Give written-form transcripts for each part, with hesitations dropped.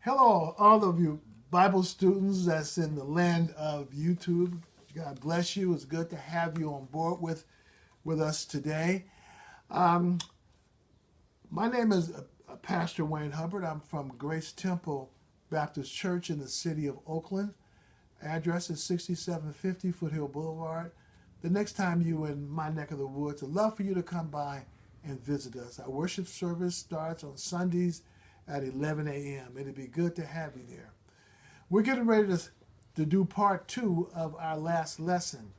Hello, all of you Bible students that's in the land of YouTube. God bless you. It's good to have you on board with us today. Um, my name is Pastor Wayne Hubbard. I'm from Grace Temple Baptist Church in the city of Oakland. Address is 6750 Foothill Boulevard. The next time you in my neck of the woods, I'd love for you to come by and visit us. Our worship service starts on Sundays at 11 a.m. It'd be good to have you there. We're getting ready to do part 2 of our last lesson.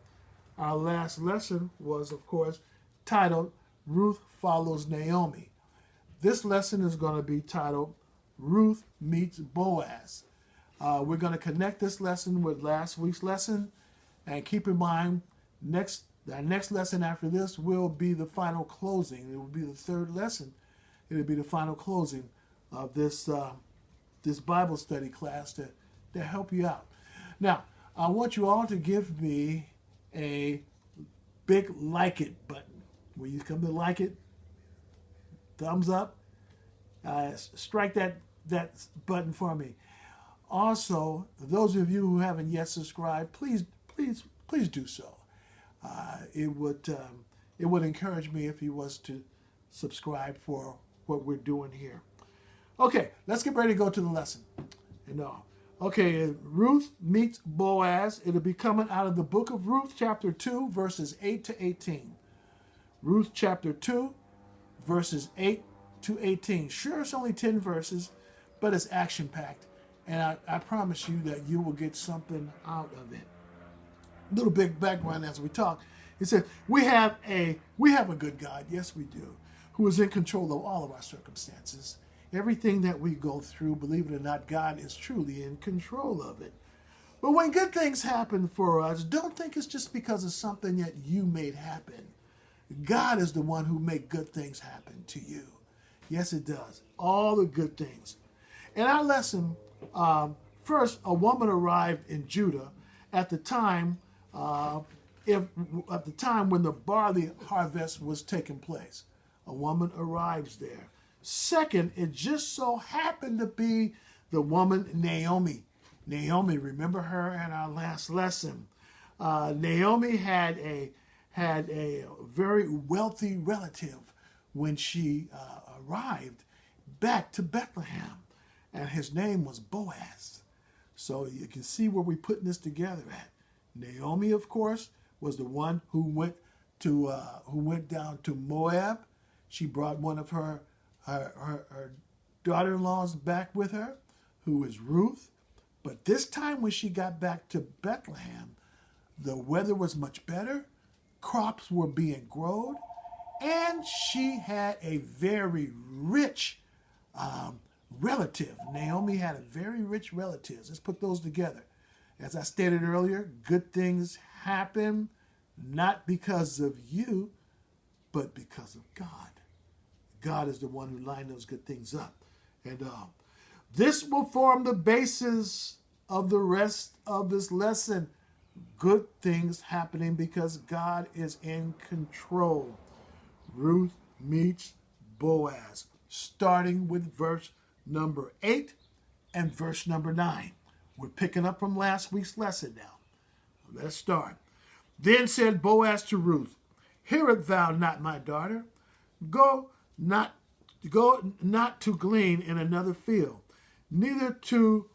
Our last lesson was, of course, titled Ruth Follows Naomi. This lesson is going to be titled Ruth Meets Boaz. We're going to connect this lesson with last week's lesson, and keep in mind, our next lesson after this will be the final closing. It will be the third lesson. It will be the final closing of this Bible study class to help you out. Now, I want you all to give me a big like it button. When you come to like it, thumbs up, strike that button for me. Also, those of you who haven't yet subscribed, please do so. It would encourage me if you was to subscribe for what we're doing here. Okay, let's get ready to go to the lesson. Okay, Ruth meets Boaz. It'll be coming out of the book of Ruth, chapter 2, verses 8 to 18. Ruth, chapter 2, verses 8 to 18. Sure, it's only 10 verses, but it's action-packed. And I promise you that you will get something out of it. A little big background as we talk. He said, we have a good God, yes we do, who is in control of all of our circumstances. Everything that we go through, believe it or not, God is truly in control of it. But when good things happen for us, don't think it's just because of something that you made happen. God is the one who made good things happen to you. Yes, it does. All the good things. In our lesson, first, a woman arrived in Judah at the time when the barley harvest was taking place. A woman arrives there. Second, it just so happened to be the woman Naomi. Naomi, remember her in our last lesson. Naomi had a very wealthy relative when she arrived back to Bethlehem, and his name was Boaz. So you can see where we're putting this together at. Naomi, of course, was the one who went down to Moab. She brought one of her daughter-in-laws back with her, who is Ruth. But this time when she got back to Bethlehem, the weather was much better, crops were being grown, and she had a very rich relative. Naomi had a very rich relative. Let's put those together. As I stated earlier, good things happen not because of you, but because of God. God is the one who lined those good things up. And this will form the basis of the rest of this lesson. Good things happening because God is in control. Ruth meets Boaz, starting with verse number 8 and verse number 9. We're picking up from last week's lesson now. Let's start. Then said Boaz to Ruth, hearest thou not, my daughter? Go not to glean in another field, neither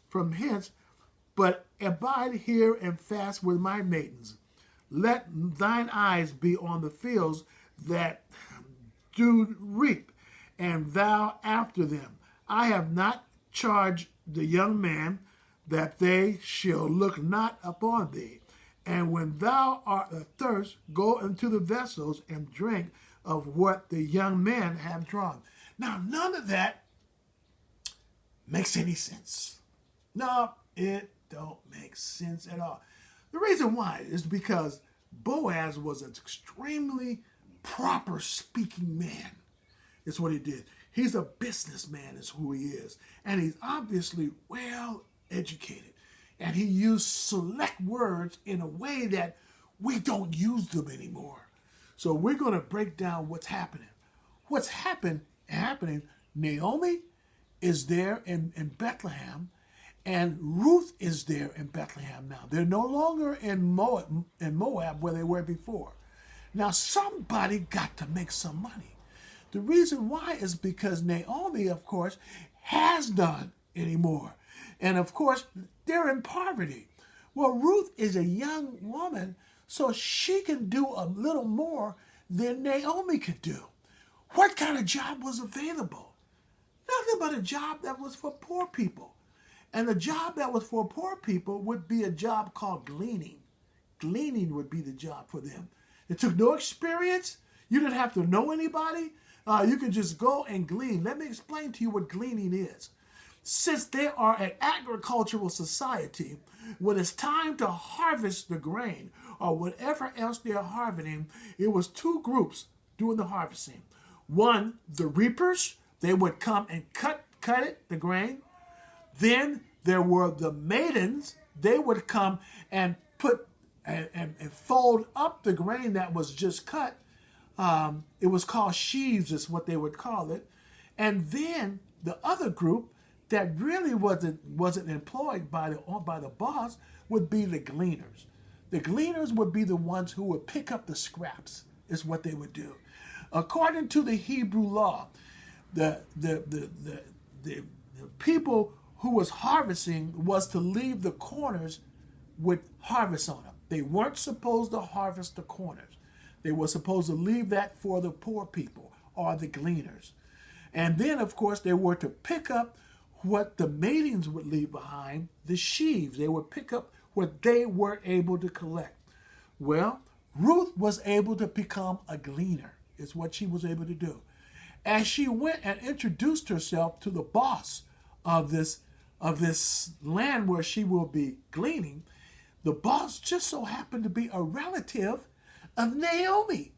from hence, but abide here and fast with my maidens. Let thine eyes be on the fields that do reap, and thou after them. I have not charged the young man that they shall look not upon thee. And when thou art athirst, go into the vessels and drink of what the young men have drawn. Now, none of that makes any sense. No, it don't make sense at all. The reason why is because Boaz was an extremely proper speaking man. It's what he did. He's a businessman is who he is. And he's obviously well educated. And he used select words in a way that we don't use them anymore. So we're going to break down what's happening. What's happening, Naomi is there in Bethlehem, and Ruth is there in Bethlehem now. They're no longer in Moab where they were before. Now somebody got to make some money. The reason why is because Naomi, of course, has none anymore. And of course, they're in poverty. Well, Ruth is a young woman, so she can do a little more than Naomi could do. What kind of job was available? Nothing but a job that was for poor people. And the job that was for poor people would be a job called gleaning. Gleaning would be the job for them. It took no experience. You didn't have to know anybody. You could just go and glean. Let me explain to you what gleaning is. Since they are an agricultural society, when it's time to harvest the grain or whatever else they're harvesting, it was two groups doing the harvesting. One, the reapers, they would come and cut it, the grain. Then there were the maidens, they would come and put and fold up the grain that was just cut. It was called sheaves, is what they would call it. And then the other group that really wasn't employed by the boss would be the gleaners. The gleaners would be the ones who would pick up the scraps, is what they would do. According to the Hebrew law, the people who was harvesting was to leave the corners with harvest on them. They weren't supposed to harvest the corners. They were supposed to leave that for the poor people or the gleaners. And then, of course, they were to pick up what the maidens would leave behind, the sheaves. They would pick up what they were able to collect. Well, Ruth was able to become a gleaner, is what she was able to do. As she went and introduced herself to the boss of this land where she will be gleaning, the boss just so happened to be a relative of Naomi.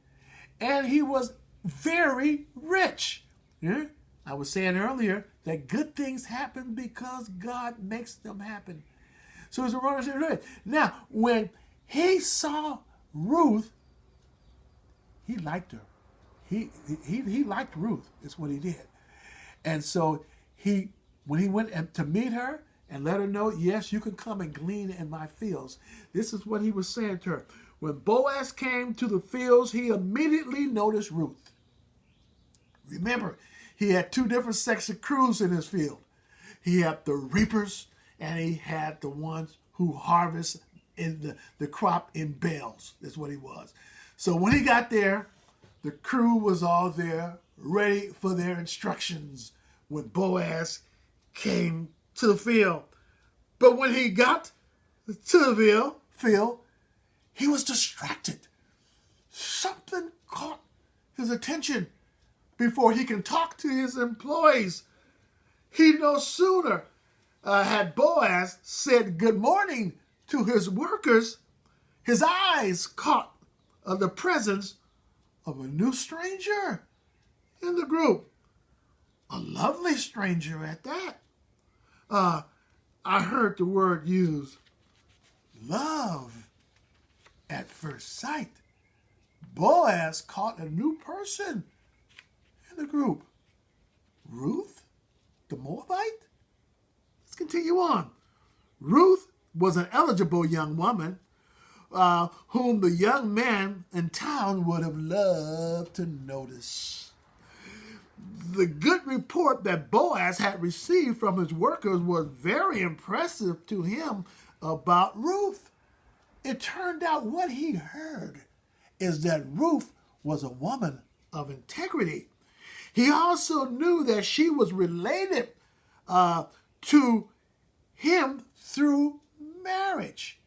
And he was very rich. Yeah? I was saying earlier that good things happen because God makes them happen. So it's a relative. Now, when he saw Ruth, he liked her. He liked Ruth, is what he did. And so when he went to meet her and let her know, yes, you can come and glean in my fields, this is what he was saying to her. When Boaz came to the fields, he immediately noticed Ruth. Remember, he had two different sets of crews in his field. He had the reapers and he had the ones who harvest in the crop in bales. That's what he was. So when he got there, the crew was all there, ready for their instructions when Boaz came to the field. But when he got to the field, he was distracted. Something caught his attention. Before he can talk to his employees, he no sooner had Boaz said good morning to his workers, his eyes caught the presence of a new stranger in the group. A lovely stranger at that. I heard the word used, love at first sight. Boaz caught a new person in the group. Ruth, the Moabite? Let's continue on. Ruth was an eligible young woman whom the young man in town would have loved to notice. The good report that Boaz had received from his workers was very impressive to him about Ruth. It turned out what he heard is that Ruth was a woman of integrity. He also knew that she was related to him through marriage.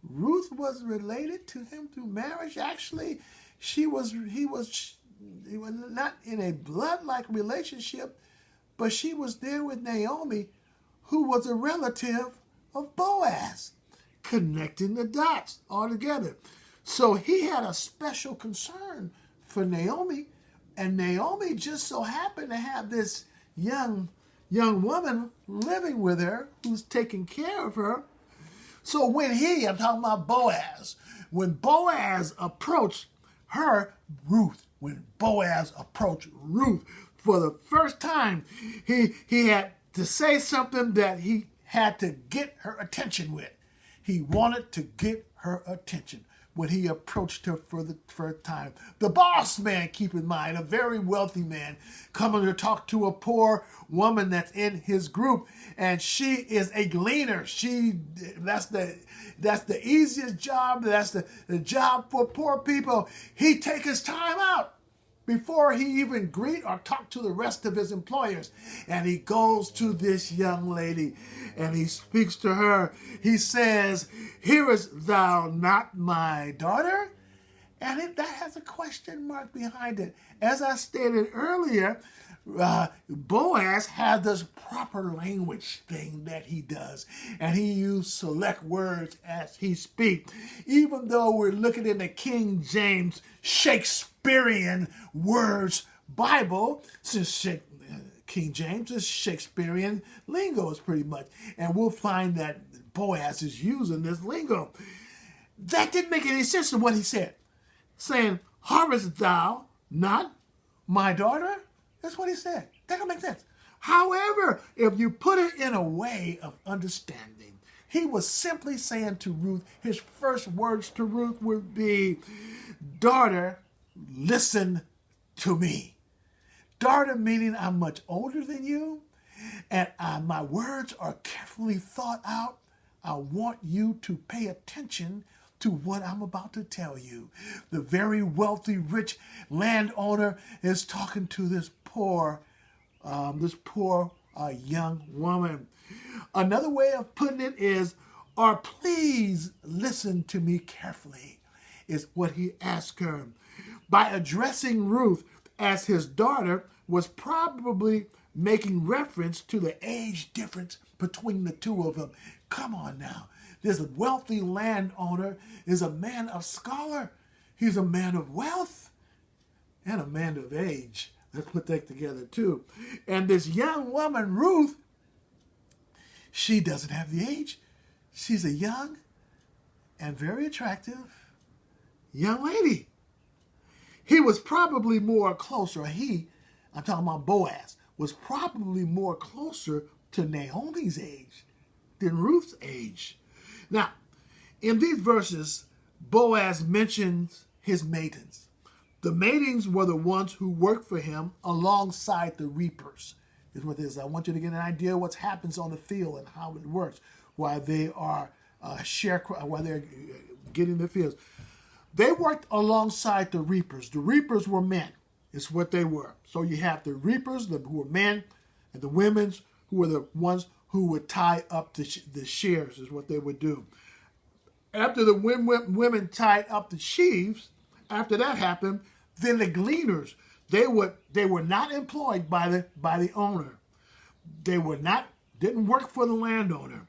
Ruth was related to him through marriage. Actually, he was not in a blood-like relationship, but she was there with Naomi, who was a relative of Boaz, connecting the dots all together. So he had a special concern for Naomi, and Naomi just so happened to have this young woman living with her who's taking care of her. So when I'm talking about Boaz, when Boaz approached her, Ruth, when Boaz approached Ruth for the first time, he had to say something that he had to get her attention with. He wanted to get her attention when he approached her for the first time. The boss man, keep in mind, a very wealthy man, coming to talk to a poor woman that's in his group, and she is a gleaner. That's the easiest job. That's the job for poor people. He take his time out before he even greet or talk to the rest of his employers. And he goes to this young lady and he speaks to her. He says, "Hearest thou not my daughter?" And that has a question mark behind it. As I stated earlier, Boaz has this proper language thing that he does, and he uses select words as he speaks. Even though we're looking in the King James Shakespearean words Bible, since King James is Shakespearean lingo is pretty much, and we'll find that Boaz is using this lingo. That didn't make any sense to what he said, saying, "Harvest thou not my daughter?" That's what he said. That don't make sense. However, if you put it in a way of understanding, he was simply saying to Ruth, his first words to Ruth would be, "Daughter, listen to me." Daughter meaning I'm much older than you, and my words are carefully thought out. I want you to pay attention to what I'm about to tell you. The very wealthy, rich landowner is talking to this poor young woman. Another way of putting it is, or please listen to me carefully, is what he asked her. By addressing Ruth as his daughter was probably making reference to the age difference between the two of them. Come on now. This wealthy landowner is a man of scholar. He's a man of wealth and a man of age. Let's put that together too. And this young woman, Ruth, she doesn't have the age. She's a young and very attractive young lady. He was probably more closer, I'm talking about Boaz, was probably more closer to Naomi's age than Ruth's age. Now, in these verses, Boaz mentions his maidens. The maidens were the ones who worked for him alongside the reapers. Is what it is. I want you to get an idea of what happens on the field and how it works while they are while they're getting the fields. They worked alongside the reapers. The reapers were men. It's what they were. So you have the reapers, who were men, and the women who were the ones who would tie up the sheaves, is what they would do. After the women tied up the sheaves, after that happened, then the gleaners, they were not employed by the owner. They didn't work for the landowner.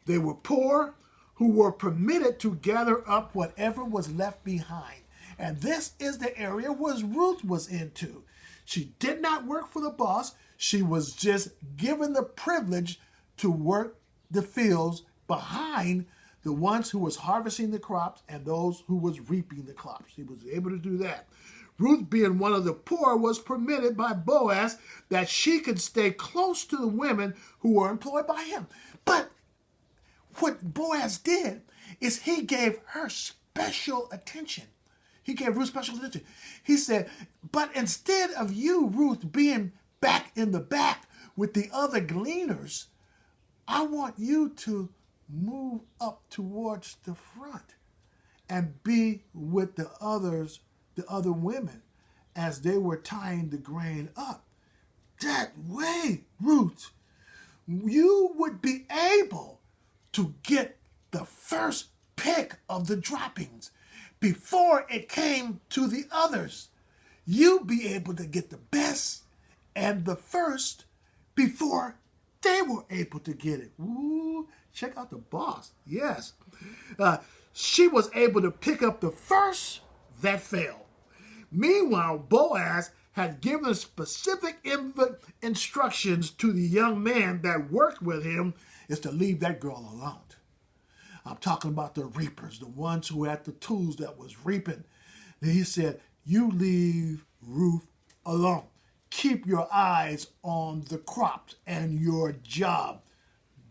They were poor who were permitted to gather up whatever was left behind. And this is the area where Ruth was into. She did not work for the boss. She was just given the privilege to work the fields behind the ones who was harvesting the crops and those who was reaping the crops. She was able to do that. Ruth, being one of the poor, was permitted by Boaz that she could stay close to the women who were employed by him. But what Boaz did is he gave her special attention. He gave Ruth special attention. He said, but instead of you, Ruth, being back in the back with the other gleaners, I want you to move up towards the front and be with the other women as they were tying the grain up. That way, Ruth, you would be able to get the first pick of the droppings before it came to the others. You'd be able to get the best and the first before they were able to get it. Ooh, check out the boss. Yes. She was able to pick up the first that fell. Meanwhile, Boaz had given specific instructions to the young man that worked with him is to leave that girl alone. I'm talking about the reapers, the ones who had the tools that was reaping. Then he said, you leave Ruth alone. keep your eyes on the crops and your job.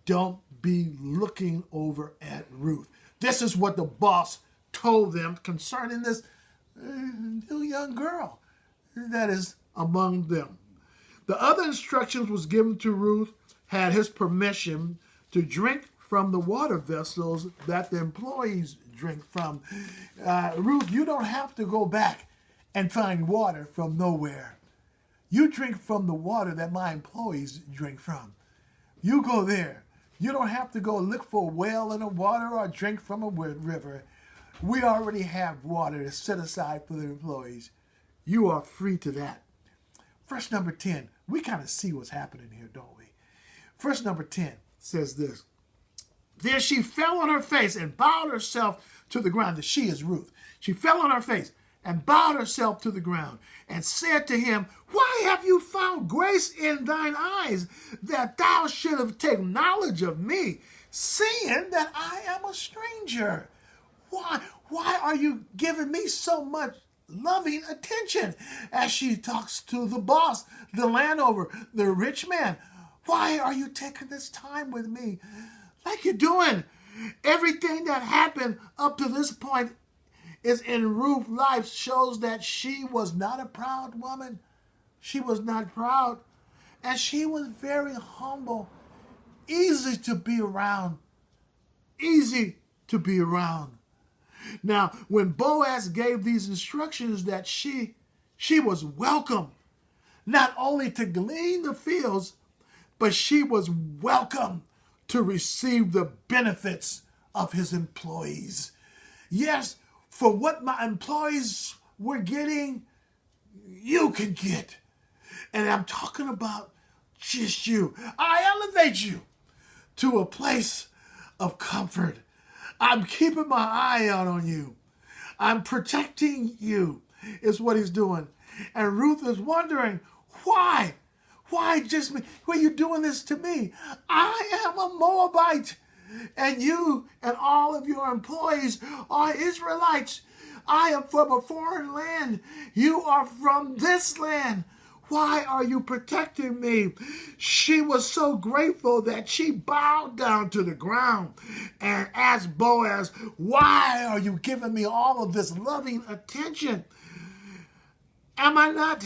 Don't be looking over at Ruth. This is what the boss told them concerning this little young girl that is among them. The other instructions was given to Ruth, had his permission to drink from the water vessels that the employees drink from. Ruth, you don't have to go back and find water from nowhere. You drink from the water that my employees drink from. You go there. You don't have to go look for a well in the water or drink from a river. We already have water to set aside for the employees. You are free to that. Verse number 10, we kind of see what's happening here, don't we? Verse number 10 says this. Then she fell on her face and bowed herself to the ground. She is Ruth. She fell on her face and bowed herself to the ground and said to him, why have you found grace in thine eyes, that thou should have taken knowledge of me, seeing that I am a stranger? Why are you giving me so much loving attention? As she talks to the boss, the landowner, the rich man. Why are you taking this time with me like you're doing? Everything that happened up to this point is in Ruth's life shows that she was not a proud woman. She was not proud. And she was very humble. Easy to be around. Easy to be around. Now, when Boaz gave these instructions that she was welcome, not only to glean the fields, but she was welcome to receive the benefits of his employees. Yes, for what my employees were getting, you can get. And I'm talking about just you. I elevate you to a place of comfort. I'm keeping my eye out on you. I'm protecting you, is what he's doing. And Ruth is wondering, why? Why just me? Why are you doing this to me? I am a Moabite, and you and all of your employees are Israelites. I am from a foreign land. You are from this land. Why are you protecting me? She was so grateful that she bowed down to the ground and asked Boaz, why are you giving me all of this loving attention? Am I not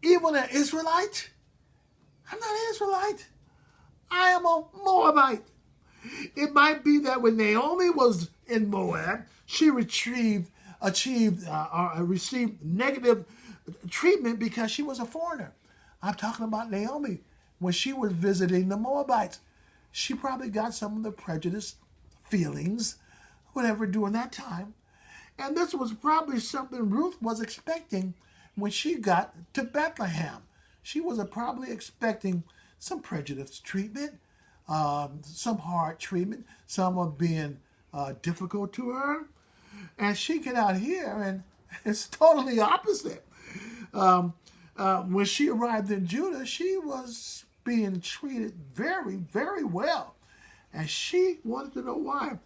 even an Israelite? I'm not an Israelite. I am a Moabite. It might be that when Naomi was in Moab, she received negative treatment because she was a foreigner. I'm talking about Naomi. When she was visiting the Moabites, she probably got some of the prejudice feelings, whatever, during that time. And this was probably something Ruth was expecting when she got to Bethlehem. She was probably expecting some prejudice treatment, some hard treatment, some of being difficult to her. And she get out here and it's totally opposite. When she arrived in Judah, she was being treated very, very well. And she wanted to know why.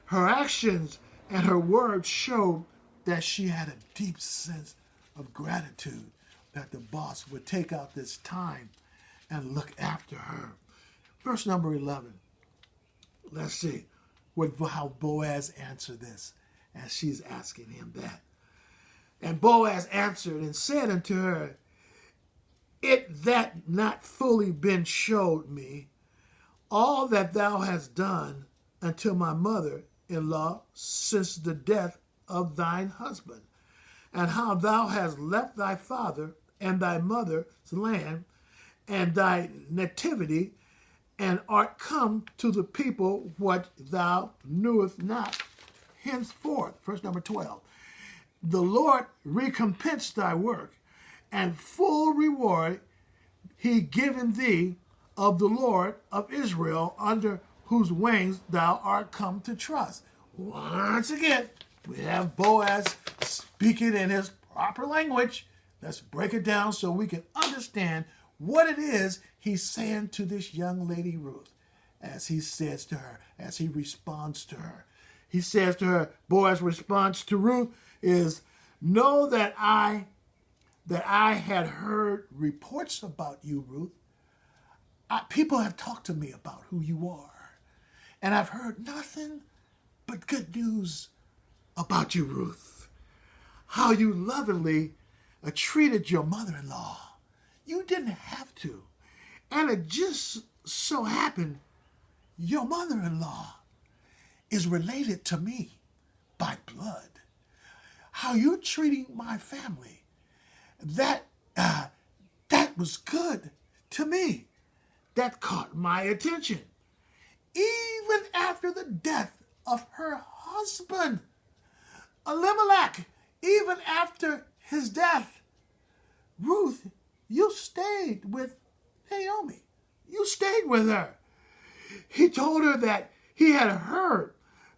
Her actions and her words showed that she had a deep sense of gratitude that the boss would take out this time and look after her. Verse number 11. Let's see how Boaz answered this as she's asking him that. And Boaz answered and said unto her, it that not fully been showed me all that thou hast done unto my mother-in-law since the death of thine husband, and how thou hast left thy father and thy mother's land and thy nativity, and art come to the people what thou knewest not henceforth. Verse number 12. The Lord recompense thy work, and full reward he given thee of the Lord of Israel, under whose wings thou art come to trust. Once again, we have Boaz speaking in his proper language. Let's break it down so we can understand what it is he's saying to this young lady Ruth, as he says to her, as he responds to her. He says to her, Boaz's response to Ruth is, know that I that I had heard reports about you, Ruth. People have talked to me about who you are, and I've heard nothing but good news about you, Ruth. How you lovingly treated your mother-in-law. You didn't have to. And it just so happened your mother-in-law is related to me by blood. How you're treating my family, that was good to me. That caught my attention. Even after the death of her husband, Elimelech, even after his death, Ruth, you stayed with Naomi. You stayed with her. He told her that he had heard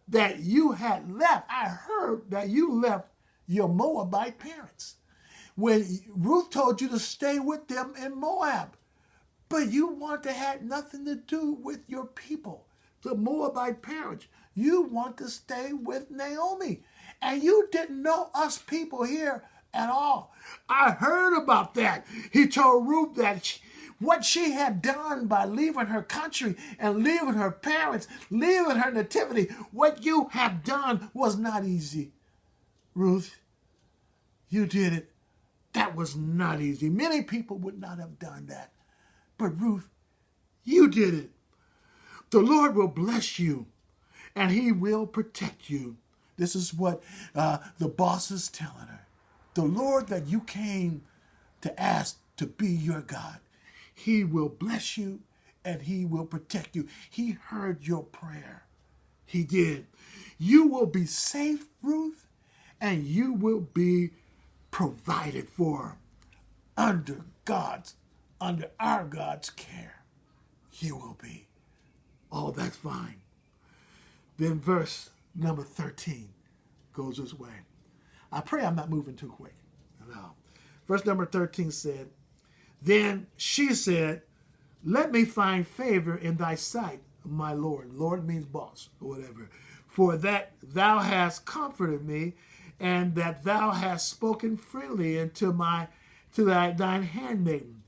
that you had left. I heard that you left your Moabite parents. When Ruth told you to stay with them in Moab, but you want to have nothing to do with your people, the Moabite parents. You want to stay with Naomi. And you didn't know us people here at all. I heard about that. He told Ruth that what she had done by leaving her country and leaving her parents, leaving her nativity, what you have done was not easy. Ruth, you did it. That was not easy. Many people would not have done that. But Ruth, you did it. The Lord will bless you and he will protect you. This is what the boss is telling her. The Lord that you came to ask to be your God, he will bless you and he will protect you. He heard your prayer. He did. You will be safe, Ruth, and you will be provided for under our God's care. You will be. Oh, that's fine. Then verse number 13 goes this way. I pray I'm not moving too quick. No. Verse number 13 said, then she said, let me find favor in thy sight, my Lord. Lord means boss or whatever. For that thou hast comforted me, and that thou hast spoken freely unto thine handmaiden.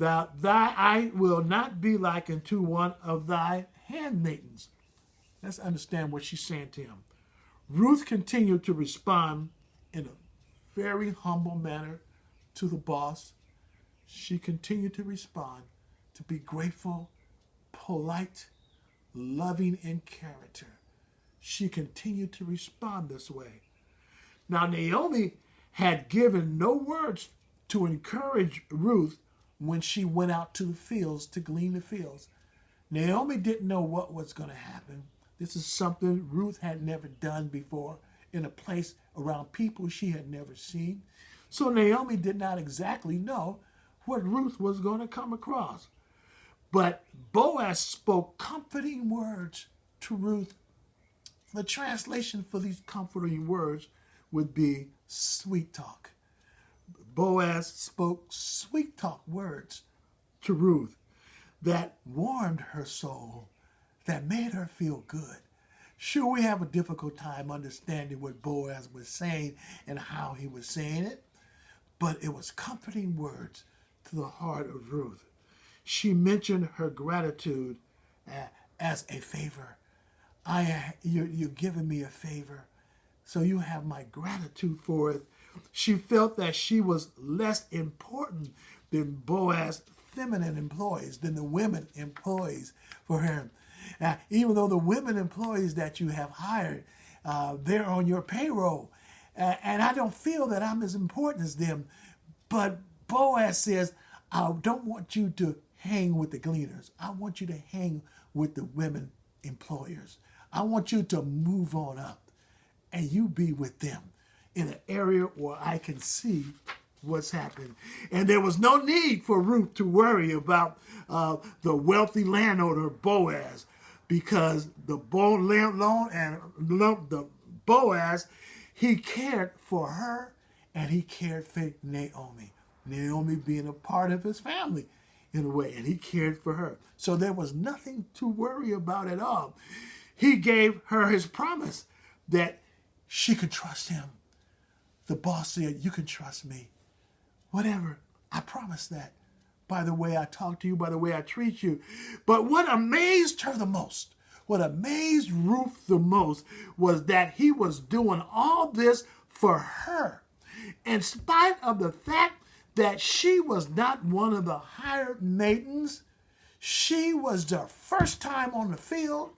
I will not be like unto one of thy handmaidens. Let's understand what she's saying to him. Ruth continued to respond in a very humble manner to the boss. She continued to respond, to be grateful, polite, loving in character. She continued to respond this way. Now, Naomi had given no words to encourage Ruth when she went out to the fields to glean the fields. Naomi didn't know what was going to happen. This is something Ruth had never done before in a place around people she had never seen. So Naomi did not exactly know what Ruth was going to come across. But Boaz spoke comforting words to Ruth. The translation for these comforting words would be sweet talk. Boaz spoke sweet talk words to Ruth that warmed her soul, that made her feel good. Sure, we have a difficult time understanding what Boaz was saying and how he was saying it, but it was comforting words to the heart of Ruth. She mentioned her gratitude as a favor. You're giving me a favor, so you have my gratitude for it. She felt that she was less important than Boaz's feminine employees, than the women employees for him. Even though the women employees that you have hired, they're on your payroll. And I don't feel that I'm as important as them. But Boaz says, I don't want you to hang with the gleaners. I want you to hang with the women employers. I want you to move on up and you be with them in an area where I can see what's happening. And there was no need for Ruth to worry about the wealthy landowner Boaz, because the Boaz, he cared for her and he cared for Naomi. Naomi being a part of his family in a way, and he cared for her. So there was nothing to worry about at all. He gave her his promise that she could trust him. The boss said, you can trust me. whatever. I promise that. By the way I talk to you, by the way I treat you. But what amazed her the most, what amazed Ruth the most, was that he was doing all this for her, in spite of the fact that she was not one of the hired maidens. She was the first time on the field.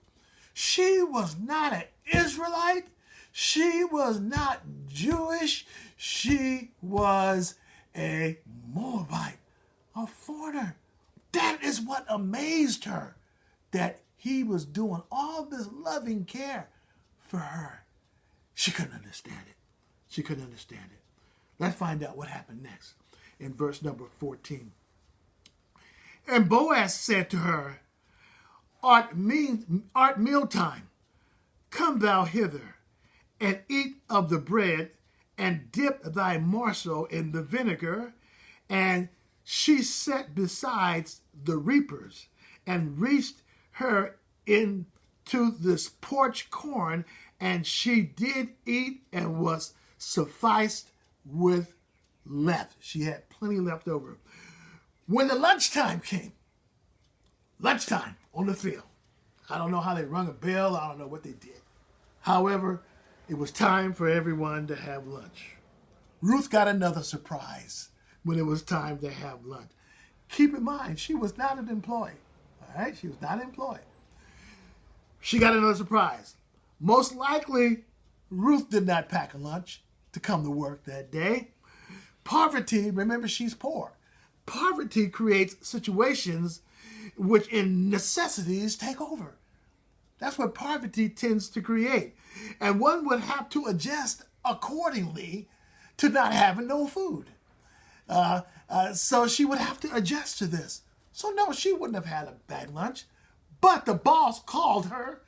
She was not an Israelite. She was not Jewish. She was a Moabite, a foreigner. That is what amazed her, that he was doing all this loving care for her. She couldn't understand it. She couldn't understand it. Let's find out what happened next in verse number 14. And Boaz said to her, Art mealtime, come thou hither, and eat of the bread, and dip thy morsel in the vinegar. And she sat beside the reapers, and reached her into this parched corn, and she did eat, and was sufficed with left. She had plenty left over. When the lunchtime came, lunchtime on the field, I don't know how they rung a bell, I don't know what they did. However, it was time for everyone to have lunch. Ruth got another surprise when it was time to have lunch. Keep in mind, she was not an employee. All right, she was not employed. She got another surprise. Most likely, Ruth did not pack a lunch to come to work that day. Poverty, remember, she's poor. Poverty creates situations which in necessities take over. That's what poverty tends to create. And one would have to adjust accordingly to not having no food. So she would have to adjust to this. So no, she wouldn't have had a bad lunch. But the boss called her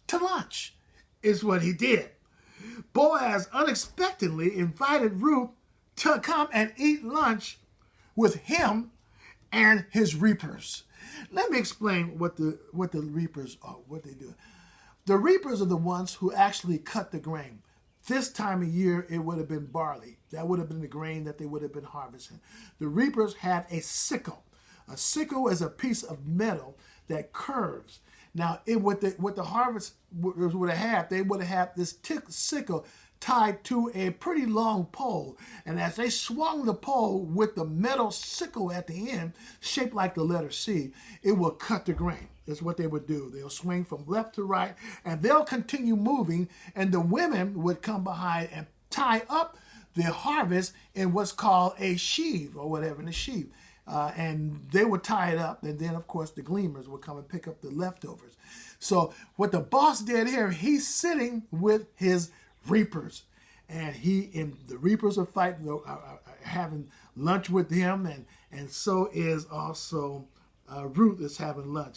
to lunch, is what he did. Boaz unexpectedly invited Ruth to come and eat lunch with him and his reapers. Let me explain what the reapers are, what they do. The reapers are the ones who actually cut the grain. This time of year, it would have been barley. That would have been the grain that they would have been harvesting. The reapers had a sickle. A sickle is a piece of metal that curves. Now, what the harvest would have had, they would have had this sickle tied to a pretty long pole. And as they swung the pole with the metal sickle at the end, shaped like the letter C, it will cut the grain. That's what they would do. They'll swing from left to right, and they'll continue moving, and the women would come behind and tie up the harvest in what's called a sheaf, or whatever, in a sheaf. And they would tie it up, and then, of course, the gleaners would come and pick up the leftovers. So what the boss did here, he's sitting with his reapers, and the reapers are fighting, having lunch with him, and so is also Ruth is having lunch.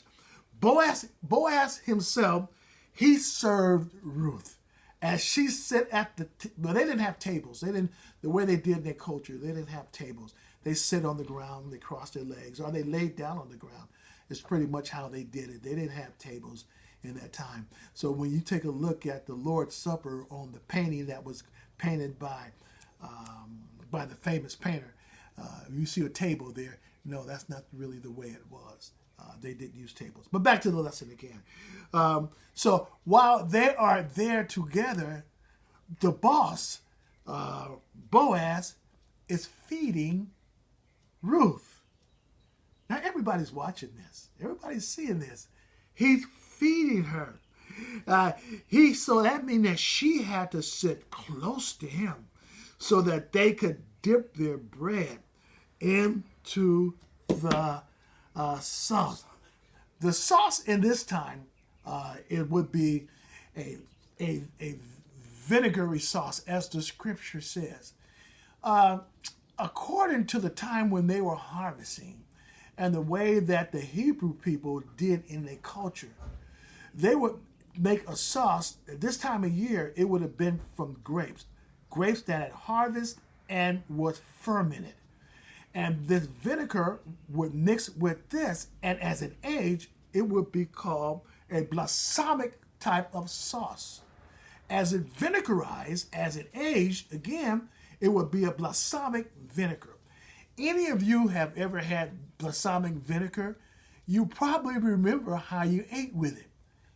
Boaz himself, he served Ruth as she sat at but they didn't have tables. The way they did in their culture, they didn't have tables. They sit on the ground, they cross their legs, or they laid down on the ground. It's pretty much how they did it. They didn't have tables in that time. So when you take a look at the Lord's Supper on the painting that was painted by the famous painter, you see a table there. No, that's not really the way it was. They didn't use tables. But back to the lesson again. So while they are there together, the boss, Boaz, is feeding Ruth. Now everybody's watching this. Everybody's seeing this. He's feeding her. So that means that she had to sit close to him so that they could dip their bread into the sauce. The sauce in this time, it would be a vinegary sauce, as the scripture says. According to the time when they were harvesting and the way that the Hebrew people did in their culture, they would make a sauce. At this time of year, it would have been from grapes that had harvested and was fermented. And this vinegar would mix with this, and as it aged, it would be called a balsamic type of sauce. As it vinegarized, as it aged, again, it would be a balsamic vinegar. any of you have ever had balsamic vinegar, you probably remember how you ate with it.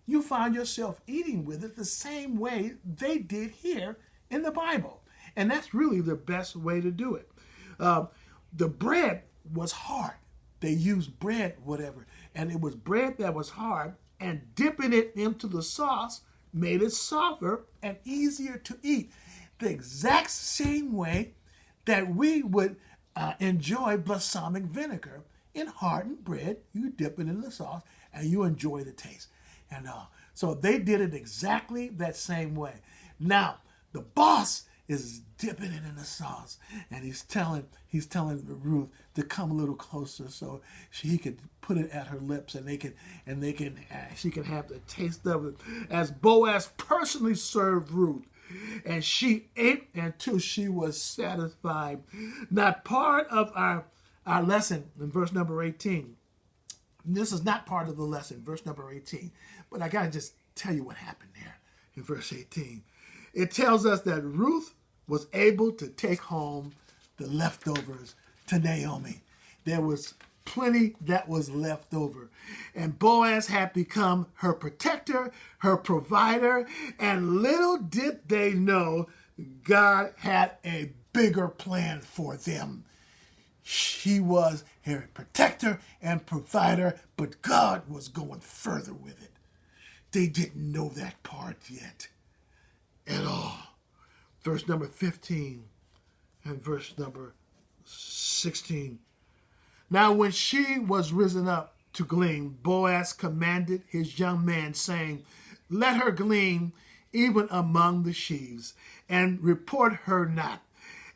You found yourself eating with it the same way they did here in the Bible. And that's really the best way to do it. The bread was hard. They used bread, whatever, and it was bread that was hard, and dipping it into the sauce made it softer and easier to eat. The exact same way that we would enjoy balsamic vinegar in hardened bread. You dip it in the sauce and you enjoy the taste. And so they did it exactly that same way. Now, the boss is dipping it in the sauce, and he's telling Ruth to come a little closer so he could put it at her lips, and she can have the taste of it. As Boaz personally served Ruth, and she ate until she was satisfied. Not part of our lesson in verse number 18. This is not part of the lesson, verse number 18. But I got to just tell you what happened there in verse 18. It tells us that Ruth was able to take home the leftovers to Naomi. There was plenty that was left over. And Boaz had become her protector, her provider, and little did they know God had a bigger plan for them. She was her protector and provider, but God was going further with it. They didn't know that part yet at all. Verse number 15 and verse number 16. Now when she was risen up to glean, Boaz commanded his young man, saying, let her glean even among the sheaves, and report her not,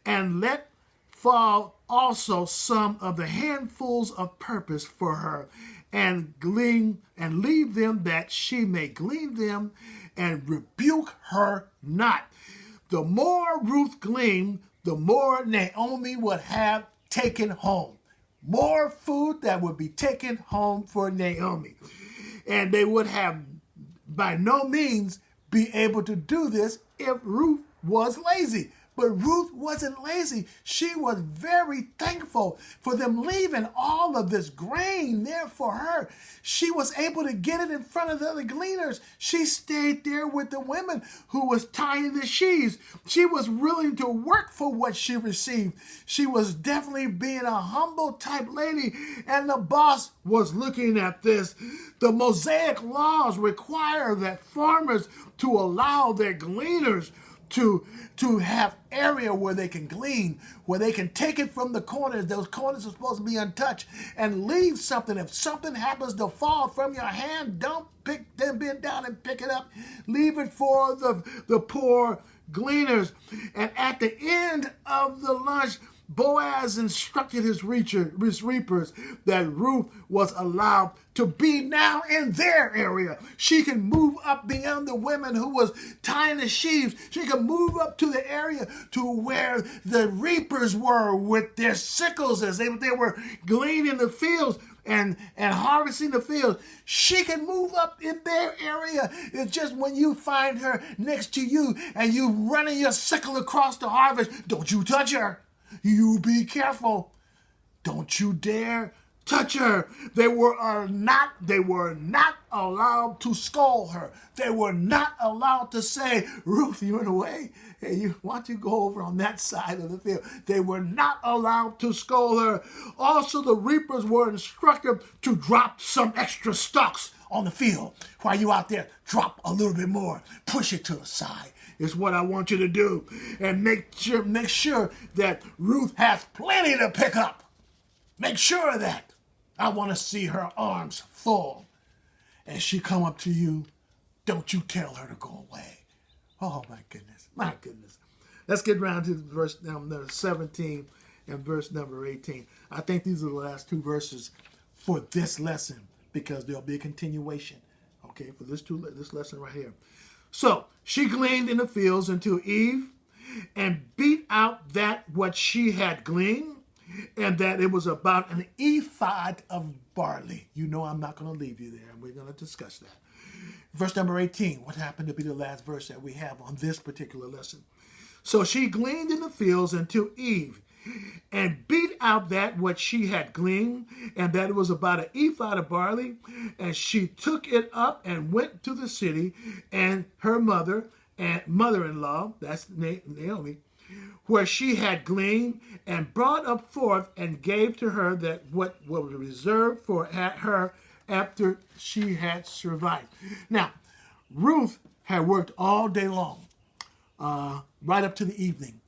and let fall also some of the handfuls of purpose for her, and glean, and leave them that she may glean them, and rebuke her not. The more Ruth gleaned, the more Naomi would have taken home. More food that would be taken home for Naomi. And they would have by no means be able to do this if Ruth was lazy. But Ruth wasn't lazy. She was very thankful for them leaving all of this grain there for her. She was able to get it in front of the other gleaners. She stayed there with the women who was tying the sheaves. She was willing to work for what she received. She was definitely being a humble type lady, and the boss was looking at this. The Mosaic laws require that farmers to allow their gleaners to have area where they can glean, where they can take it from the corners. Those corners are supposed to be untouched, and leave something. If something happens to fall from your hand, don't bend down and pick it up. Leave it for the poor gleaners. And at the end of the lunch, Boaz instructed his reapers that Ruth was allowed to be now in their area. She can move up beyond the women who was tying the sheaves. She can move up to the area to where the reapers were with their sickles as they were gleaning the fields and harvesting the fields. She can move up in their area. It's just when you find her next to you and you running your sickle across the harvest, don't you touch her. You be careful. Don't you dare touch her. They were not allowed to scold her. They were not allowed to say, Ruth, you're in the way. Hey, why don't you go over on that side of the field? They were not allowed to scold her. Also, the reapers were instructed to drop some extra stalks on the field. While you out there, drop a little bit more. Push it to the side. Is what I want you to do. And make sure that Ruth has plenty to pick up. Make sure of that. I want to see her arms full. As she come up to you, don't you tell her to go away. Oh, my goodness. My goodness. Let's get around to verse number 17 and verse number 18. I think these are the last two verses for this lesson, because there'll be a continuation, okay, for this lesson right here. So she gleaned in the fields until eve, and beat out that what she had gleaned, and that it was about an ephod of barley. You know I'm not going to leave you there, and we're going to discuss that. Verse number 18, what happened to be the last verse that we have on this particular lesson. So she gleaned in the fields until eve, and beat out that what she had gleaned, and that it was about an ephah of barley. And she took it up and went to the city, and her mother and mother-in-law, that's Naomi, where she had gleaned, and brought up forth and gave to her that what was reserved for her after she had survived. Now, Ruth had worked all day long, right up to the evening.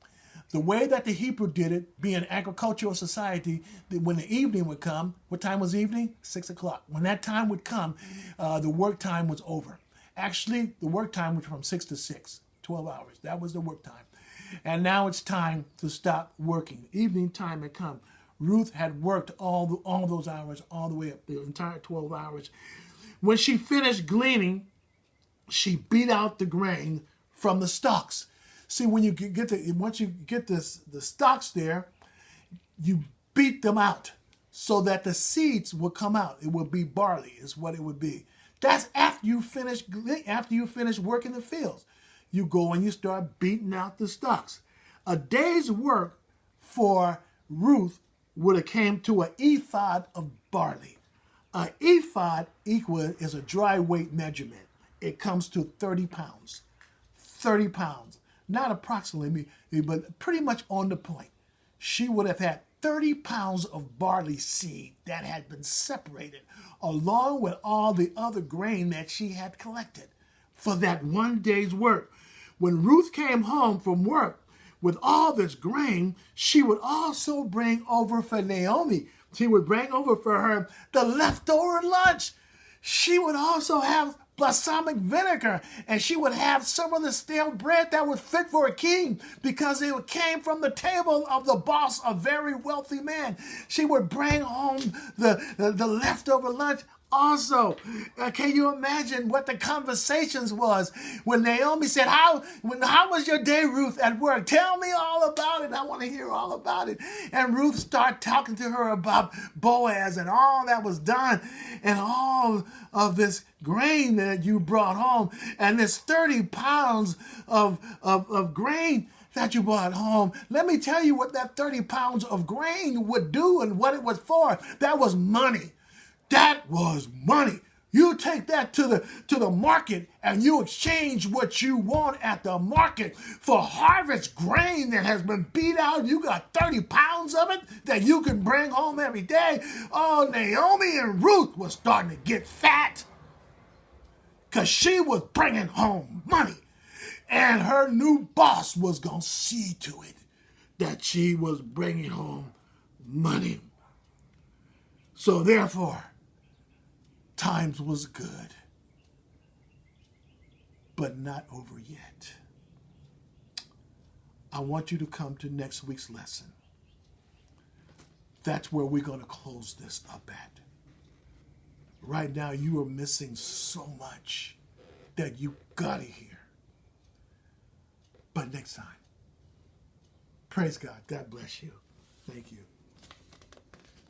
The way that the Hebrew did it, being an agricultural society, that when the evening would come, what time was evening? 6 o'clock. When that time would come, the work time was over. Actually, the work time was from 6 to 6, 12 hours. That was the work time. And now it's time to stop working. Evening time had come. Ruth had worked all those hours, all the way up, the entire 12 hours. When she finished gleaning, she beat out the grain from the stalks. See, when you once you get the stalks there, you beat them out so that the seeds will come out. It will be barley, is what it would be. That's after you finish working the fields. You go and you start beating out the stalks. A day's work for Ruth would have came to an ephod of barley. An ephod is a dry weight measurement. It comes to 30 pounds. 30 pounds. Not approximately, but pretty much on the point. She would have had 30 pounds of barley seed that had been separated, along with all the other grain that she had collected for that one day's work. When Ruth came home from work with all this grain, she would also bring over for Naomi. She would bring over for her the leftover lunch. She would also have balsamic vinegar, and she would have some of the stale bread that was fit for a king because it came from the table of the boss, a very wealthy man. She would bring home the leftover lunch. Also, can you imagine what the conversations was when Naomi said, how was your day, Ruth, at work? Tell me all about it. I want to hear all about it. And Ruth started talking to her about Boaz and all that was done and all of this grain that you brought home and this 30 pounds of grain that you brought home. Let me tell you what that 30 pounds of grain would do and what it was for. That was money. That was money. You take that to the market and you exchange what you want at the market for harvest grain that has been beat out. You got 30 pounds of it that you can bring home every day. Oh, Naomi and Ruth was starting to get fat because she was bringing home money. And her new boss was going to see to it that she was bringing home money. So therefore, times was good, but not over yet. I want you to come to next week's lesson. That's where we're going to close this up at. Right now, you are missing so much that you got to hear. But next time, praise God. God bless you. Thank you.